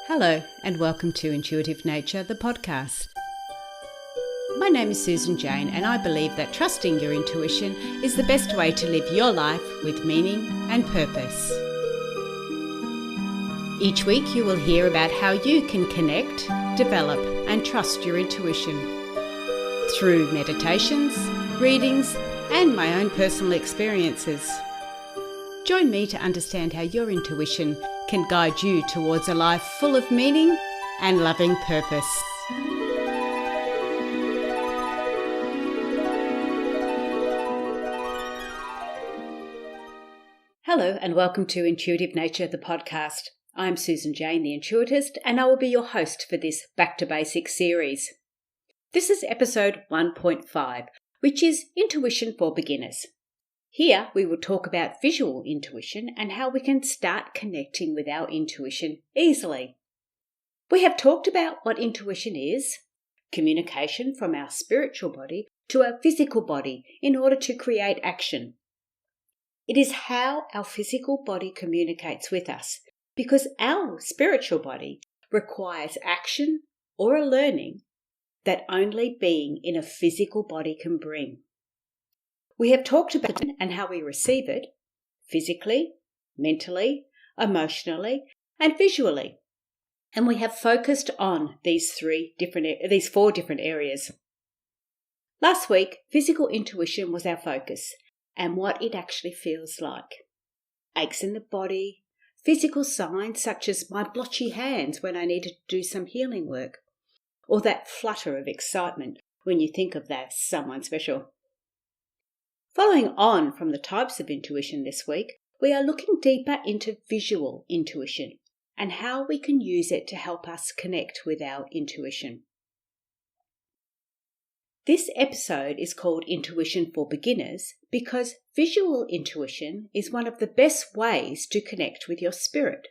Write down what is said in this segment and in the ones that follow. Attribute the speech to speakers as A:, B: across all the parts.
A: Hello and welcome to Intuitive Nature, the podcast. My name is Susan Jane and I believe that trusting your intuition is the best way to live your life with meaning and purpose. Each week you will hear about how you can connect, develop and trust your intuition through meditations, readings and my own personal experiences. Join me to understand how your intuition can guide you towards a life full of meaning and loving purpose. Hello and welcome to Intuitive Nature, the podcast. I'm Susan Jane, the Intuitist, and I will be your host for this Back to Basics series. This is episode 1.5, which is Intuition for Beginners. Here we will talk about visual intuition and how we can start connecting with our intuition easily. We have talked about what intuition is, communication from our spiritual body to our physical body in order to create action. It is how our physical body communicates with us because our spiritual body requires action or a learning that only being in a physical body can bring. We have talked about it and how we receive it physically, mentally, emotionally, and visually. And we have focused on these four different areas. Last week, physical intuition was our focus and what it actually feels like. Aches in the body, physical signs such as my blotchy hands when I needed to do some healing work, or that flutter of excitement when you think of that someone special. Following on from the types of intuition this week, we are looking deeper into visual intuition and how we can use it to help us connect with our intuition. This episode is called Intuition for Beginners because visual intuition is one of the best ways to connect with your spirit.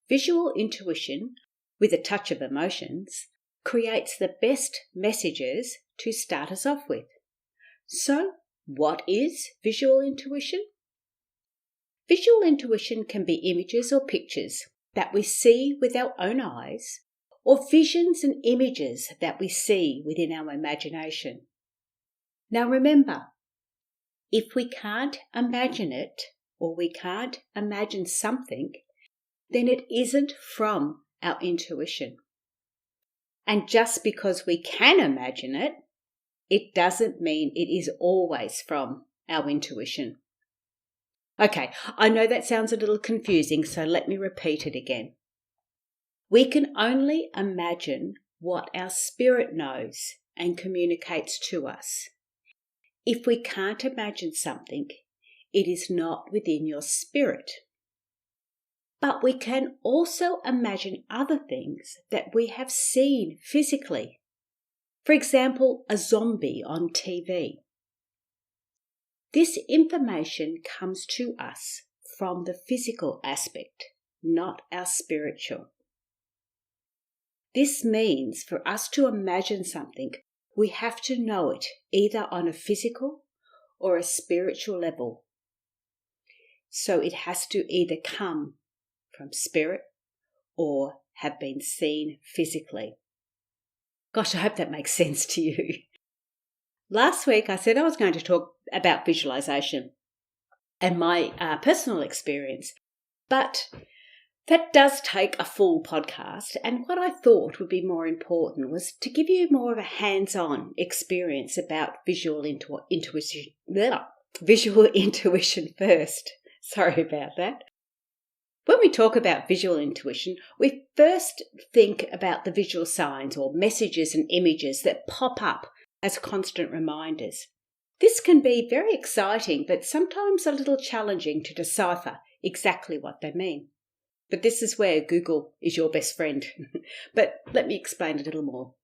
A: Visual intuition, with a touch of emotions, creates the best messages to start us off with. So, what is visual intuition? Visual intuition can be images or pictures that we see with our own eyes, or visions and images that we see within our imagination. Now remember, if we can't imagine it, or we can't imagine something, then it isn't from our intuition. And just because we can imagine it, it doesn't mean it is always from our intuition. Okay, I know that sounds a little confusing, so let me repeat it again. We can only imagine what our spirit knows and communicates to us. If we can't imagine something, it is not within your spirit. But we can also imagine other things that we have seen physically. For example, a zombie on TV. This information comes to us from the physical aspect, not our spiritual. This means for us to imagine something, we have to know it either on a physical or a spiritual level. So it has to either come from spirit or have been seen physically. Gosh, I hope that makes sense to you. Last week I said I was going to talk about visualization and my personal experience, but that does take a full podcast, and what I thought would be more important was to give you more of a hands-on experience about visual intuition first. Sorry about that. When we talk about visual intuition, we first think about the visual signs or messages and images that pop up as constant reminders. This can be very exciting, but sometimes a little challenging to decipher exactly what they mean. But this is where Google is your best friend. But let me explain a little more.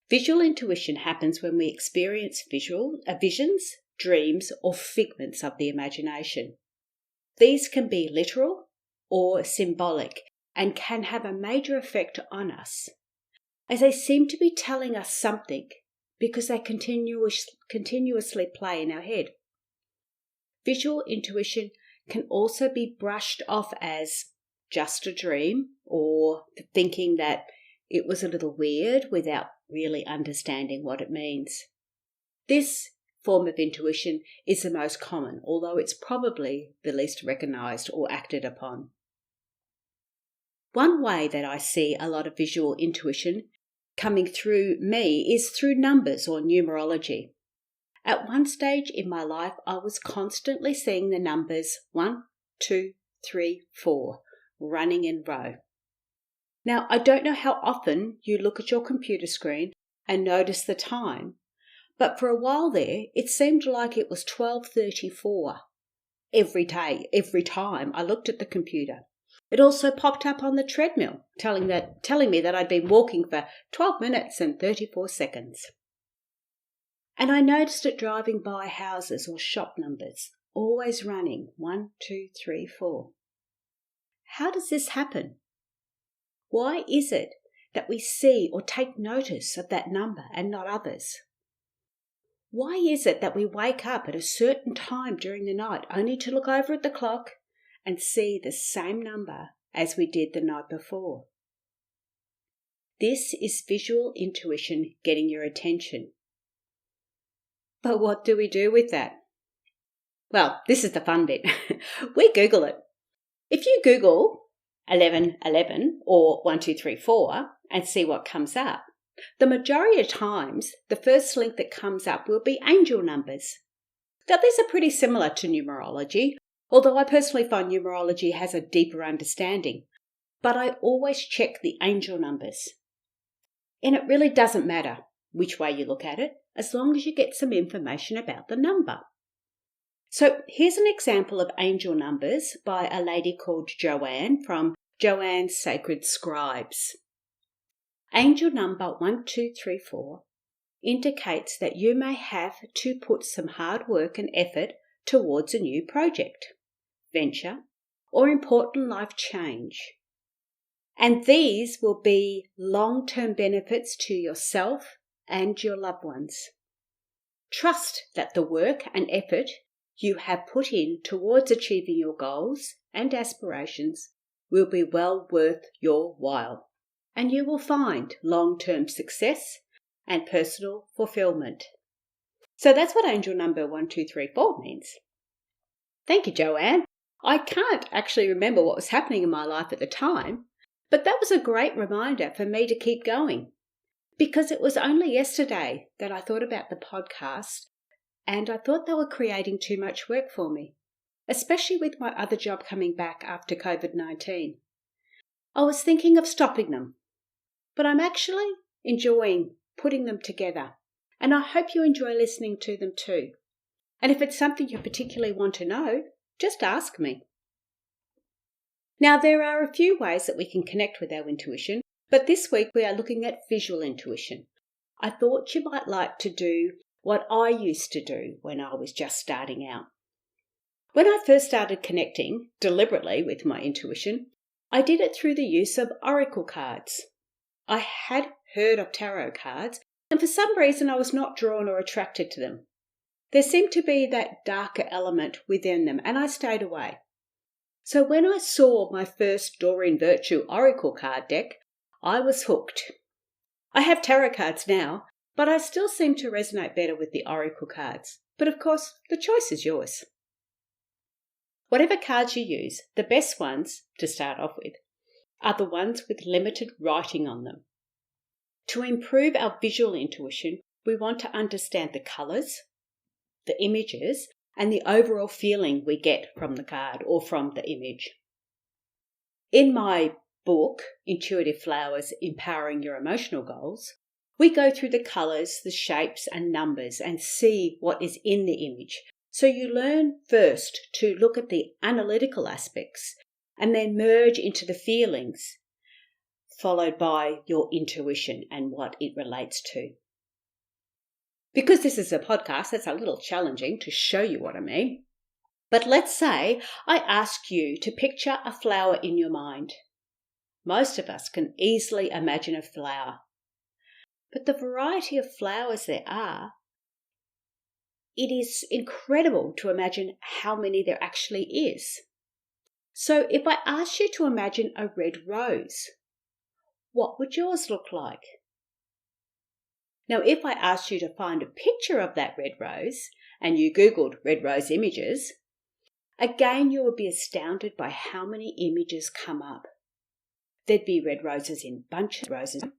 A: Visual intuition happens when we experience visions, dreams, or figments of the imagination. These can be literal or symbolic and can have a major effect on us, as they seem to be telling us something because they continuously play in our head. Visual intuition can also be brushed off as just a dream, or thinking that it was a little weird without really understanding what it means. This form of intuition is the most common, although it's probably the least recognized or acted upon. One way that I see a lot of visual intuition coming through me is through numbers or numerology. At one stage in my life, I was constantly seeing the numbers 1, 2, 3, 4 running in row. Now, I don't know how often you look at your computer screen and notice the time, but for a while there, it seemed like it was 12:34 every day, every time I looked at the computer. It also popped up on the treadmill, telling me that I'd been walking for 12 minutes and 34 seconds. And I noticed it driving by houses or shop numbers, always running 1, 2, 3, 4. How does this happen? Why is it that we see or take notice of that number and not others? Why is it that we wake up at a certain time during the night only to look over at the clock and see the same number as we did the night before? This is visual intuition getting your attention. But what do we do with that? Well, this is the fun bit. We Google it. If you Google 1111 or 1234 and see what comes up, the majority of times the first link that comes up will be angel numbers. Now, these are pretty similar to numerology, although I personally find numerology has a deeper understanding. But I always check the angel numbers. And it really doesn't matter which way you look at it, as long as you get some information about the number. So here's an example of angel numbers by a lady called Joanne from Joanne's Sacred Scribes. Angel number 1234 indicates that you may have to put some hard work and effort towards a new project, venture, or important life change. And these will be long-term benefits to yourself and your loved ones. Trust that the work and effort you have put in towards achieving your goals and aspirations will be well worth your while, and you will find long-term success and personal fulfillment. So that's what angel number 1234 means. Thank you, Joanne. I can't actually remember what was happening in my life at the time, but that was a great reminder for me to keep going. Because it was only yesterday that I thought about the podcast, and I thought they were creating too much work for me, especially with my other job coming back after COVID-19. I was thinking of stopping them, but I'm actually enjoying putting them together, and I hope you enjoy listening to them too. And if it's something you particularly want to know, just ask me. Now, there are a few ways that we can connect with our intuition, but this week we are looking at visual intuition. I thought you might like to do what I used to do when I was just starting out. When I first started connecting deliberately with my intuition, I did it through the use of oracle cards. I had heard of tarot cards, and for some reason I was not drawn or attracted to them. There seemed to be that darker element within them, and I stayed away. So when I saw my first Doreen Virtue oracle card deck, I was hooked. I have tarot cards now, but I still seem to resonate better with the oracle cards. But of course, the choice is yours. Whatever cards you use, the best ones, to start off with, are the ones with limited writing on them. To improve our visual intuition, we want to understand the colours, the images, and the overall feeling we get from the card or from the image. In my book, Intuitive Flowers, Empowering Your Emotional Goals, we go through the colours, the shapes and numbers and see what is in the image. So you learn first to look at the analytical aspects and then merge into the feelings, followed by your intuition and what it relates to. Because this is a podcast, it's a little challenging to show you what I mean. But let's say I ask you to picture a flower in your mind. Most of us can easily imagine a flower. But the variety of flowers there are, it is incredible to imagine how many there actually is. So if I asked you to imagine a red rose, what would yours look like? Now, if I asked you to find a picture of that red rose and you Googled red rose images, again you would be astounded by how many images come up. There'd be red roses in bunches,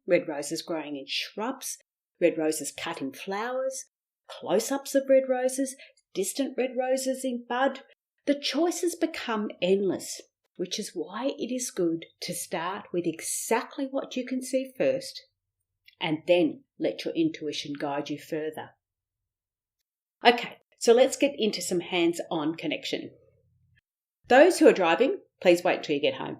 A: red roses growing in shrubs, red roses cut in flowers, close-ups of red roses, distant red roses in bud. The choices become endless, which is why it is good to start with exactly what you can see first, and then let your intuition guide you further. Okay, so let's get into some hands-on connection. Those who are driving, please wait until you get home.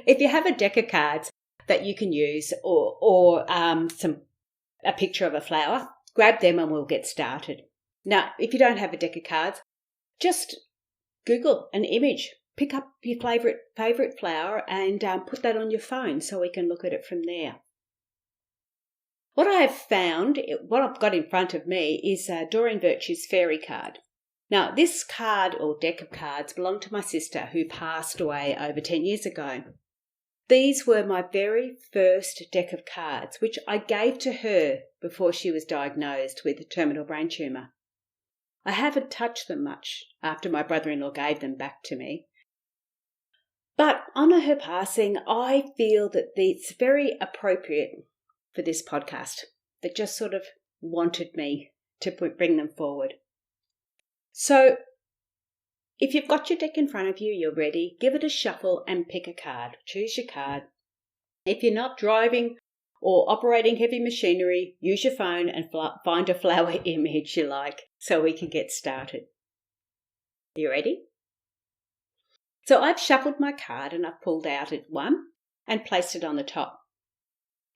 A: If you have a deck of cards that you can use or a picture of a flower, grab them and we'll get started. Now, if you don't have a deck of cards, just Google an image. Pick up your favourite flower and put that on your phone so we can look at it from there. What I have found, what I've got in front of me, is Doreen Virtue's fairy card. Now, this card or deck of cards belonged to my sister who passed away over 10 years ago. These were my very first deck of cards, which I gave to her before she was diagnosed with a terminal brain tumour. I haven't touched them much after my brother-in-law gave them back to me. But on her passing, I feel that it's very appropriate for this podcast, that just sort of wanted me to bring them forward. So if you've got your deck in front of you, you're ready, give it a shuffle and pick a card. Choose your card. If you're not driving or operating heavy machinery, use your phone and find a flower image you like so we can get started. You ready? So I've shuffled my card and I've pulled out one and placed it on the top.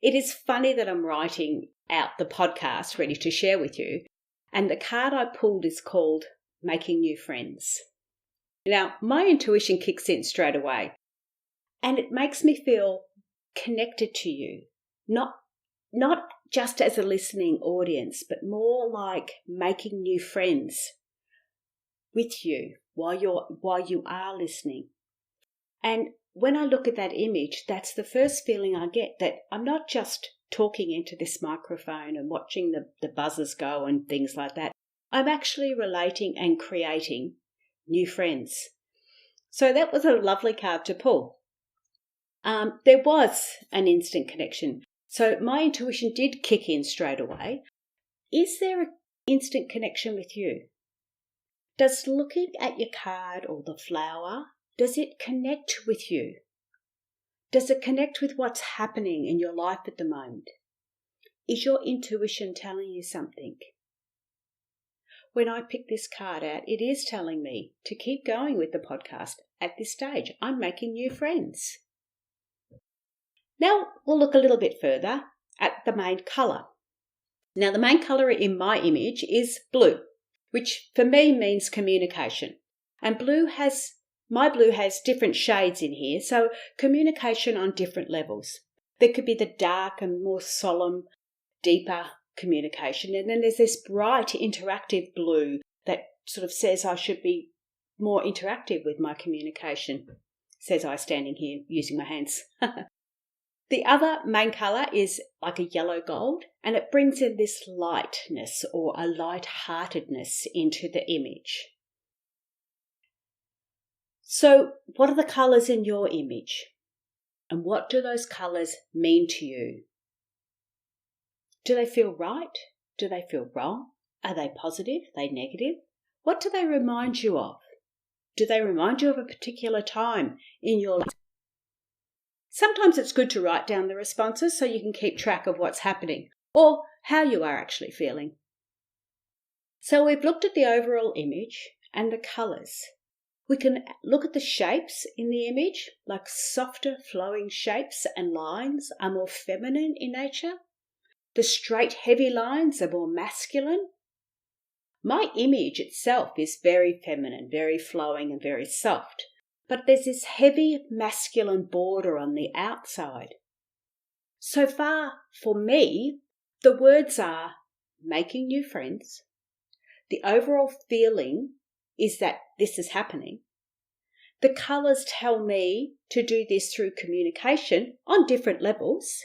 A: It is funny that I'm writing out the podcast ready to share with you, and the card I pulled is called Making New Friends. Now, my intuition kicks in straight away, and it makes me feel connected to you, not just as a listening audience, but more like making new friends with you while you are listening. And when I look at that image, that's the first feeling I get, that I'm not just talking into this microphone and watching the buzzers go and things like that. I'm actually relating and creating new friends. So that was a lovely card to pull. There was an instant connection. So my intuition did kick in straight away. Is there an instant connection with you? Does looking at your card or the flower, does it connect with you? Does it connect with what's happening in your life at the moment? Is your intuition telling you something? When I pick this card out, it is telling me to keep going with the podcast at this stage. I'm making new friends. Now we'll look a little bit further at the main colour. Now the main colour in my image is blue, which for me means communication. And my blue has different shades in here, so communication on different levels. There could be the dark and more solemn, deeper communication, and then there's this bright, interactive blue that sort of says I should be more interactive with my communication, says I standing here using my hands. The other main colour is like a yellow gold, and it brings in this lightness or a light-heartedness into the image. So what are the colours in your image? And what do those colours mean to you? Do they feel right? Do they feel wrong? Are they positive? Are they negative? What do they remind you of? Do they remind you of a particular time in your life? Sometimes it's good to write down the responses so you can keep track of what's happening or how you are actually feeling. So we've looked at the overall image and the colours. We can look at the shapes in the image, like softer flowing shapes and lines are more feminine in nature. The straight, heavy lines are more masculine. My image itself is very feminine, very flowing and very soft, but there's this heavy masculine border on the outside. So far, for me, the words are making new friends. The overall feeling is that this is happening. The colours tell me to do this through communication on different levels.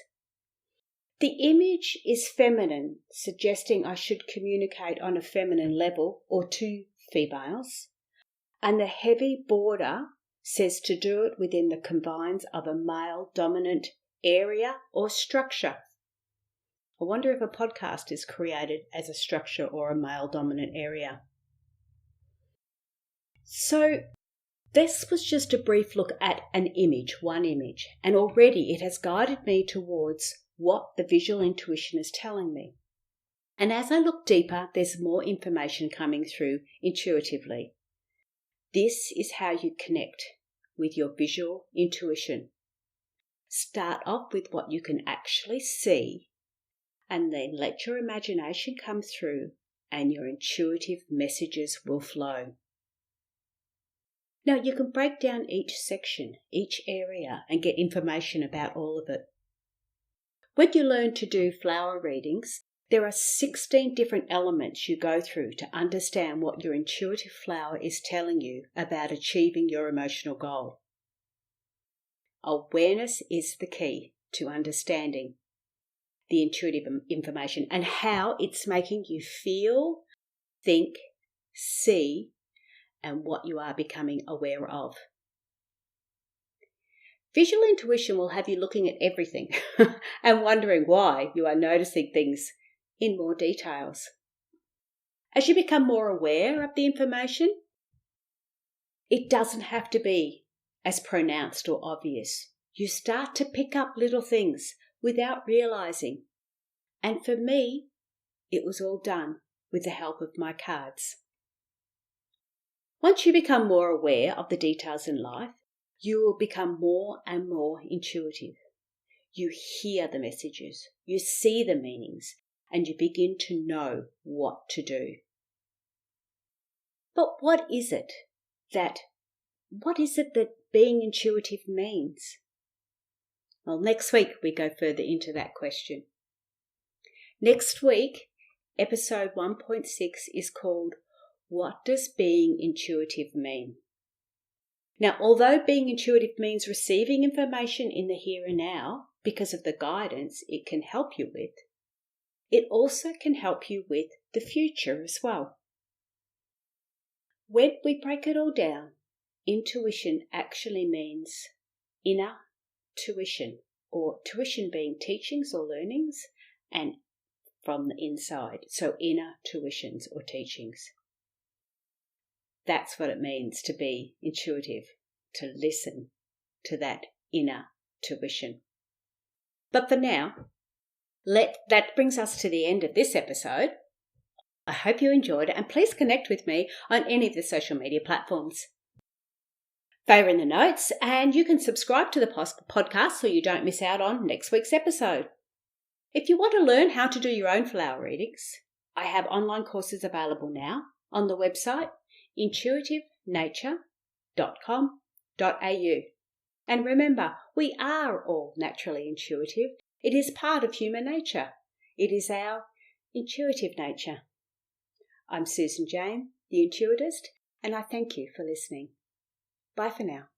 A: The image is feminine, suggesting I should communicate on a feminine level or to females. And the heavy border says to do it within the confines of a male-dominant area or structure. I wonder if a podcast is created as a structure or a male-dominant area. So this was just a brief look at an image, one image, and already it has guided me towards what the visual intuition is telling me. And as I look deeper, there's more information coming through intuitively. This is how you connect with your visual intuition. Start off with what you can actually see, and then let your imagination come through and your intuitive messages will flow. Now you can break down each section, each area, and get information about all of it. When you learn to do flower readings, there are 16 different elements you go through to understand what your intuitive flower is telling you about achieving your emotional goal. Awareness is the key to understanding the intuitive information and how it's making you feel, think, see, and what you are becoming aware of. Visual intuition will have you looking at everything and wondering why you are noticing things in more details. As you become more aware of the information, it doesn't have to be as pronounced or obvious. You start to pick up little things without realizing. And for me, it was all done with the help of my cards. Once you become more aware of the details in life, you will become more and more intuitive. You hear the messages, you see the meanings, and you begin to know what to do. But what is it that being intuitive means? Well, next week we go further into that question. Next week, episode 1.6 is called What Does Being Intuitive Mean? Now, although being intuitive means receiving information in the here and now because of the guidance it can help you with, it also can help you with the future as well. When we break it all down, intuition actually means inner tuition, or tuition being teachings or learnings, and from the inside, so inner tuitions or teachings. That's what it means to be intuitive, to listen to that inner tuition. But for now, that brings us to the end of this episode. I hope you enjoyed it, and please connect with me on any of the social media platforms. Favour in the notes, and you can subscribe to the podcast so you don't miss out on next week's episode. If you want to learn how to do your own flower readings, I have online courses available now on the website intuitivenature.com.au. And remember, we are all naturally intuitive. It is part of human nature. It is our intuitive nature. I'm Susan Jane, the Intuitist, and I thank you for listening. Bye for now.